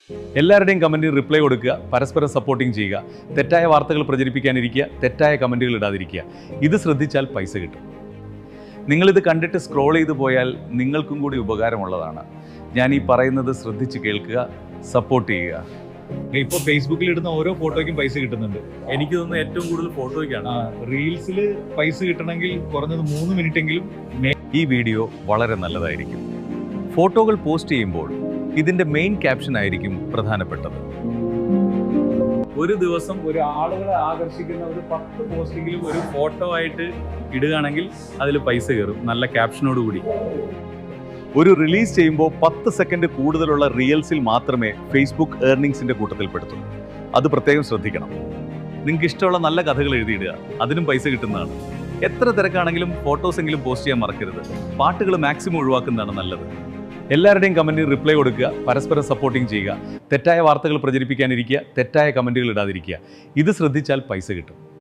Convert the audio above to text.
എല്ലാവരുടെയും കമൻറ്റിന് റിപ്ലൈ കൊടുക്കുക, പരസ്പരം സപ്പോർട്ടിങ് ചെയ്യുക, തെറ്റായ വാർത്തകൾ പ്രചരിപ്പിക്കാനിരിക്കുക, തെറ്റായ കമൻറ്റുകൾ ഇടാതിരിക്കുക. ഇത് ശ്രദ്ധിച്ചാൽ പൈസ കിട്ടും. നിങ്ങളിത് കണ്ടിട്ട് സ്ക്രോൾ ചെയ്തു പോയാൽ നിങ്ങൾക്കും കൂടി ഉപകാരമുള്ളതാണ്. ഞാൻ ഈ പറയുന്നത് ശ്രദ്ധിച്ച് കേൾക്കുക, സപ്പോർട്ട് ചെയ്യുക. ഇപ്പോൾ ഫേസ്ബുക്കിൽ ഇടുന്ന ഓരോ ഫോട്ടോയ്ക്കും പൈസ കിട്ടുന്നുണ്ട്. എനിക്ക് തോന്നുന്നു ഏറ്റവും കൂടുതൽ ഫോട്ടോയ്ക്കാണ്. റീൽസിൽ പൈസ കിട്ടണമെങ്കിൽ കുറഞ്ഞത് 3 മിനിറ്റെങ്കിലും. ഈ വീഡിയോ വളരെ നല്ലതായിരിക്കും. ഫോട്ടോകൾ പോസ്റ്റ് ചെയ്യുമ്പോൾ ഇതിൻ്റെ മെയിൻ ക്യാപ്ഷൻ ആയിരിക്കും പ്രധാനപ്പെട്ടത്. ഒരു ദിവസം ഒരു ആളുകളെ ആകർഷിക്കുന്ന ഒരു 10 പോസ്റ്റെങ്കിലും ഒരു ഫോട്ടോ ആയിട്ട് ഇടുകയാണെങ്കിൽ അതിൽ പൈസ കയറും, നല്ല ക്യാപ്ഷനോട് കൂടി. ഒരു റിലീസ് ചെയ്യുമ്പോൾ 10 സെക്കൻഡ് കൂടുതലുള്ള റീൽസിൽ മാത്രമേ ഫേസ്ബുക്ക് ഏർണിങ്സിൻ്റെ കൂട്ടത്തിൽപ്പെടുത്തൂ. അത് പ്രത്യേകം ശ്രദ്ധിക്കണം. നിങ്ങൾക്ക് ഇഷ്ടമുള്ള നല്ല കഥകൾ എഴുതിയിടുക, അതിനും പൈസ കിട്ടുന്നതാണ്. എത്ര തിരക്കാണെങ്കിലും ഫോട്ടോസെങ്കിലും പോസ്റ്റ് ചെയ്യാൻ മറക്കരുത്. പാട്ടുകൾ മാക്സിമം ഒഴിവാക്കുന്നതാണ് നല്ലത്. എല്ലാവരുടെയും കമൻറ്റിന് റിപ്ലൈ കൊടുക്കുക, പരസ്പരം സപ്പോർട്ടിങ് ചെയ്യുക, തെറ്റായ വാർത്തകൾ പ്രചരിപ്പിക്കാനിരിക്കുക, തെറ്റായ കമൻറ്റുകൾ ഇടാതിരിക്കുക. ഇത് ശ്രദ്ധിച്ചാൽ പൈസ കിട്ടും.